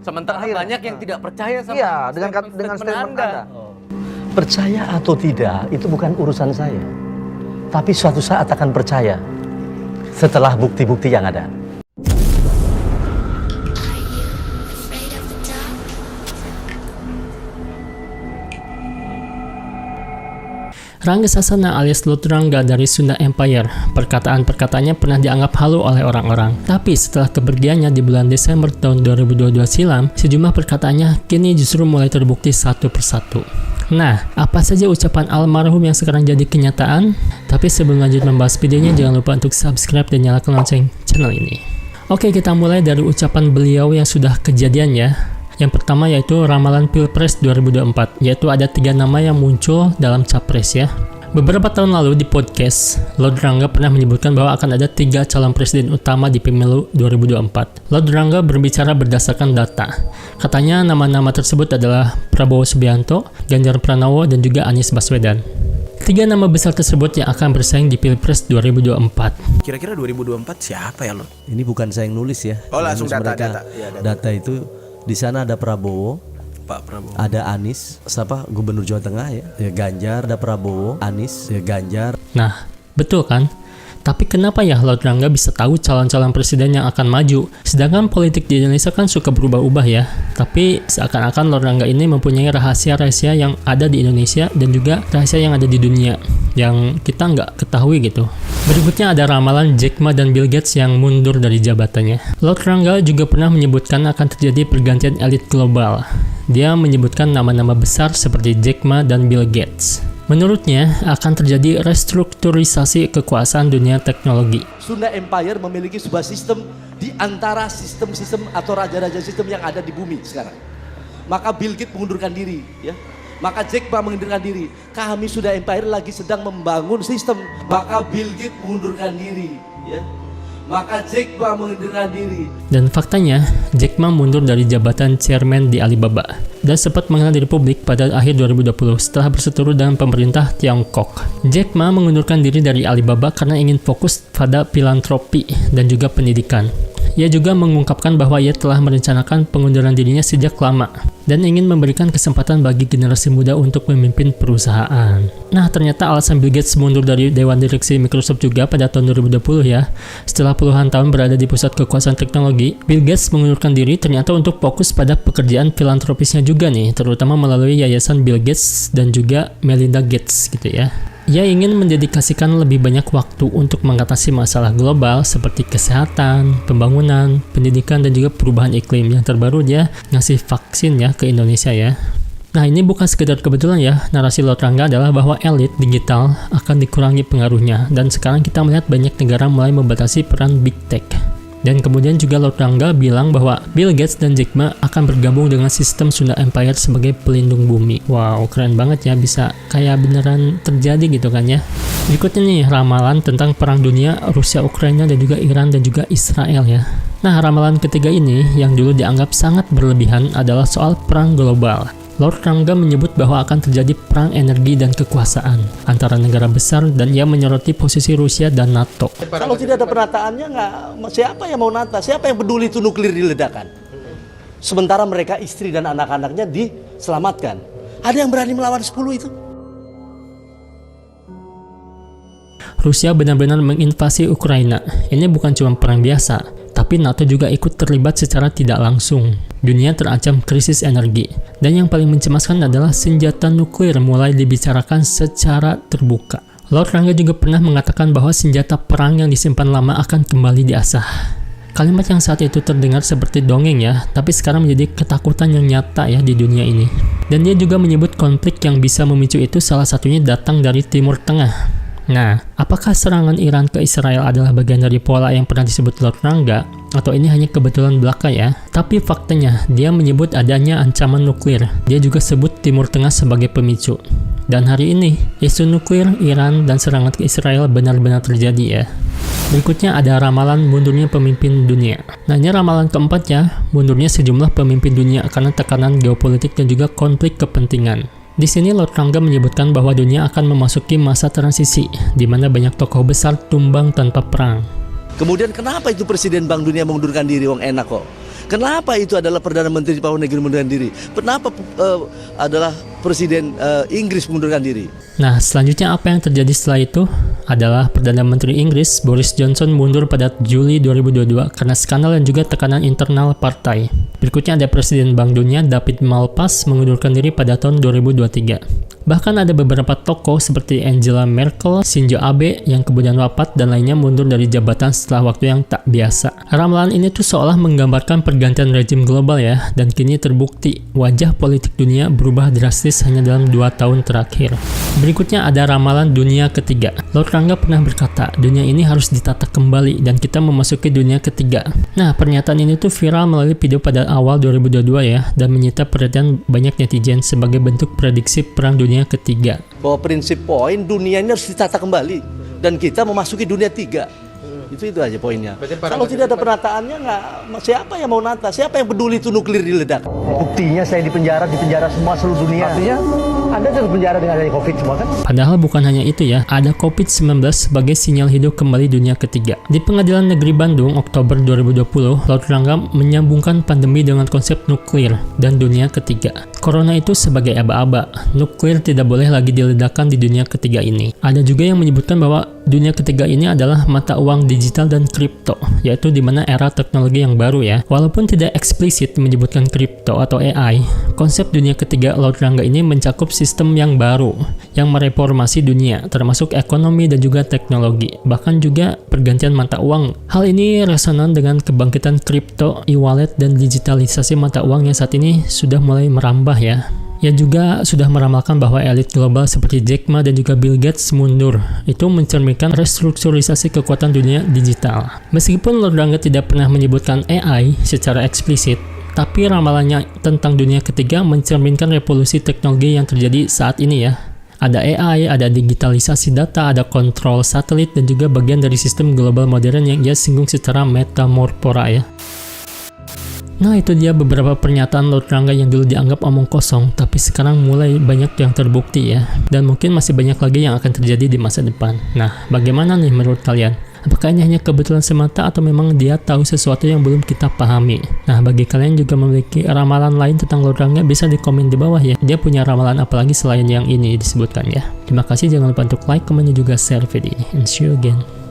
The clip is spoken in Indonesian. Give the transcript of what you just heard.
Sementara banyak yang tidak percaya sama dengan statement Anda. Percaya atau tidak itu bukan urusan saya. Tapi suatu saat akan percaya setelah bukti-bukti yang ada. Rangga Sasana alias Lord Rangga dari Sunda Empire. Perkataan-perkataannya pernah dianggap halu oleh orang-orang. Tapi setelah kepergiannya di bulan Desember tahun 2022 silam, sejumlah perkataannya kini justru mulai terbukti satu persatu. Nah, apa saja ucapan almarhum yang sekarang jadi kenyataan? Tapi sebelum lanjut membahas videonya, jangan lupa untuk subscribe dan nyalakan lonceng channel ini. Oke, kita mulai dari ucapan beliau yang sudah kejadian ya. Yang pertama yaitu ramalan Pilpres 2024, yaitu ada 3 nama yang muncul dalam capres ya. Beberapa tahun lalu di podcast, Lord Rangga pernah menyebutkan bahwa akan ada 3 calon presiden utama di pemilu 2024. Lord Rangga berbicara berdasarkan data. Katanya nama-nama tersebut adalah Prabowo Subianto, Ganjar Pranowo, dan juga Anies Baswedan. 3 nama besar tersebut yang akan bersaing di Pilpres 2024. Kira-kira 2024 siapa ya, Lord? Ini bukan saya yang nulis ya. Oh, langsung data. Data itu di sana ada Prabowo, Pak Prabowo. ada Anies, siapa Gubernur Jawa Tengah ya, Ganjar, ada Prabowo, Anies, Ganjar. Nah, betul kan? Tapi kenapa ya Lord Rangga bisa tahu calon-calon presiden yang akan maju? Sedangkan politik di Indonesia kan suka berubah-ubah ya. Tapi seakan-akan Lord Rangga ini mempunyai rahasia-rahasia yang ada di Indonesia dan juga rahasia yang ada di dunia yang kita nggak ketahui gitu. Berikutnya ada ramalan Jack Ma dan Bill Gates yang mundur dari jabatannya. Lord Rangga juga pernah menyebutkan akan terjadi pergantian elit global. Dia menyebutkan nama-nama besar seperti Jack Ma dan Bill Gates. Menurutnya, akan terjadi restrukturisasi kekuasaan dunia teknologi. Sunda Empire memiliki sebuah sistem di antara sistem-sistem atau raja-raja sistem yang ada di bumi sekarang. Maka Bill Gates mengundurkan diri, ya. Maka Jack Ma mengundurkan diri. Kami Sunda Empire lagi sedang membangun sistem. Maka Bill Gates mengundurkan diri, ya. Maka Jack Ma mengundurkan diri. Dan faktanya, Jack Ma mundur dari jabatan chairman di Alibaba dan sempat mengenal diri publik pada akhir 2020 setelah berseteru dengan pemerintah Tiongkok. Jack Ma mengundurkan diri dari Alibaba karena ingin fokus pada filantropi dan juga pendidikan. Ia juga mengungkapkan bahwa ia telah merencanakan pengunduran dirinya sejak lama dan ingin memberikan kesempatan bagi generasi muda untuk memimpin perusahaan. Nah, ternyata alasan Bill Gates mundur dari Dewan Direksi Microsoft juga pada tahun 2020 ya. Setelah puluhan tahun berada di pusat kekuasaan teknologi, Bill Gates mengundurkan diri ternyata untuk fokus pada pekerjaan filantropisnya juga nih, terutama melalui yayasan Bill Gates dan juga Melinda Gates gitu ya. Ia ingin mendedikasikan lebih banyak waktu untuk mengatasi masalah global seperti kesehatan, pembangunan, pendidikan, dan juga perubahan iklim. Yang terbaru dia ngasih vaksin ya ke Indonesia ya. Nah, ini bukan sekedar kebetulan ya. Narasi Lord Rangga adalah bahwa elit digital akan dikurangi pengaruhnya. Dan sekarang kita melihat banyak negara mulai membatasi peran Big Tech. Dan kemudian juga Lord Rangga bilang bahwa Bill Gates dan Jack Ma akan bergabung dengan sistem Sunda Empire sebagai pelindung bumi. Wow, keren banget ya, bisa kayak beneran terjadi gitu kan ya. Berikutnya nih, ramalan tentang perang dunia Rusia, Ukraina, dan juga Iran dan juga Israel ya. Nah, ramalan ketiga ini yang dulu dianggap sangat berlebihan adalah soal perang global. Lord Rangga menyebut bahwa akan terjadi perang energi dan kekuasaan antara negara besar dan ia menyoroti posisi Rusia dan NATO. Kalau tidak ada penataannya, siapa yang mau nata? Siapa yang peduli itu nuklir diledakkan? Sementara mereka istri dan anak-anaknya diselamatkan. Ada yang berani melawan 10 itu? Rusia benar-benar menginvasi Ukraina. Ini bukan cuma perang biasa, tapi NATO juga ikut terlibat secara tidak langsung. Dunia terancam krisis energi. Dan yang paling mencemaskan adalah senjata nuklir mulai dibicarakan secara terbuka. Lord Rangga juga pernah mengatakan bahwa senjata perang yang disimpan lama akan kembali diasah. Kalimat yang saat itu terdengar seperti dongeng ya, tapi sekarang menjadi ketakutan yang nyata ya di dunia ini. Dan dia juga menyebut konflik yang bisa memicu itu salah satunya datang dari Timur Tengah. Nah, apakah serangan Iran ke Israel adalah bagian dari pola yang pernah disebut Lord Rangga? Atau ini hanya kebetulan belaka ya? Tapi faktanya, dia menyebut adanya ancaman nuklir. Dia juga sebut Timur Tengah sebagai pemicu. Dan hari ini, isu nuklir, Iran, dan serangan ke Israel benar-benar terjadi ya. Berikutnya ada ramalan mundurnya pemimpin dunia. Nah, ini ramalan keempat ya, mundurnya sejumlah pemimpin dunia karena tekanan geopolitik dan juga konflik kepentingan. Di sini Lord Rangga menyebutkan bahwa dunia akan memasuki masa transisi, di mana banyak tokoh besar tumbang tanpa perang. Kemudian kenapa itu Presiden Bank Dunia mengundurkan diri, wong enak kok. Kenapa itu adalah Perdana Menteri Papua Negeri mengundurkan diri? Kenapa adalah Presiden Inggris mengundurkan diri? Nah, selanjutnya apa yang terjadi setelah itu adalah Perdana Menteri Inggris Boris Johnson mundur pada Juli 2022 karena skandal dan juga tekanan internal partai. Berikutnya ada Presiden Bank Dunia David Malpass mengundurkan diri pada tahun 2023. Bahkan ada beberapa tokoh seperti Angela Merkel, Shinzo Abe yang kemudian wafat dan lainnya mundur dari jabatan setelah waktu yang tak biasa. Ramalan ini tuh seolah menggambarkan pergantian rezim global ya, dan kini terbukti wajah politik dunia berubah drastis hanya dalam 2 tahun terakhir. Berikutnya ada ramalan dunia ketiga. Lord Rangga pernah berkata, dunia ini harus ditata kembali dan kita memasuki dunia ketiga. Nah, pernyataan ini tuh viral melalui video pada awal 2022 ya, dan menyita perhatian banyak netizen sebagai bentuk prediksi perang dunia ketiga. Bahwa prinsip poin dunia ini harus ditata kembali dan kita memasuki dunia 3. Itu aja poinnya. Kalau tidak ada penataannya, siapa yang mau nata? Siapa yang peduli itu nuklir diledak? Buktinya saya di penjara semua seluruh dunia. Artinya Anda di penjara dengan adanya COVID semua kan? Padahal bukan hanya itu ya, ada COVID-19 sebagai sinyal hidup kembali dunia ketiga. Di Pengadilan Negeri Bandung, Oktober 2020, Lord Rangga menyambungkan pandemi dengan konsep nuklir dan dunia ketiga. Corona itu sebagai aba-aba, nuklir tidak boleh lagi diledakkan di dunia ketiga ini. Ada juga yang menyebutkan bahwa dunia ketiga ini adalah mata uang digital dan kripto, yaitu di mana era teknologi yang baru ya. Walaupun tidak eksplisit menyebutkan kripto atau AI, konsep dunia ketiga Lord Rangga ini mencakup sistem yang baru, yang mereformasi dunia, termasuk ekonomi dan juga teknologi, bahkan juga pergantian mata uang. Hal ini resonan dengan kebangkitan kripto, e-wallet, dan digitalisasi mata uang yang saat ini sudah mulai merambah ya. Ia juga sudah meramalkan bahwa elit global seperti Jack Ma dan juga Bill Gates mundur. Itu mencerminkan restrukturisasi kekuatan dunia digital. Meskipun Lord Rangga tidak pernah menyebutkan AI secara eksplisit, tapi ramalannya tentang dunia ketiga mencerminkan revolusi teknologi yang terjadi saat ini ya. Ada AI, ada digitalisasi data, ada kontrol satelit, dan juga bagian dari sistem global modern yang ia singgung secara metamorfora ya. Nah, itu dia beberapa pernyataan Lord Rangga yang dulu dianggap omong kosong, tapi sekarang mulai banyak yang terbukti ya. Dan mungkin masih banyak lagi yang akan terjadi di masa depan. Nah, bagaimana nih menurut kalian? Apakah ini hanya kebetulan semata atau memang dia tahu sesuatu yang belum kita pahami? Nah, bagi kalian juga memiliki ramalan lain tentang Lord Rangga, bisa di komen di bawah ya. Dia punya ramalan apa lagi selain yang ini disebutkan ya. Terima kasih, jangan lupa untuk like, komen, dan juga share video ini. And see you again.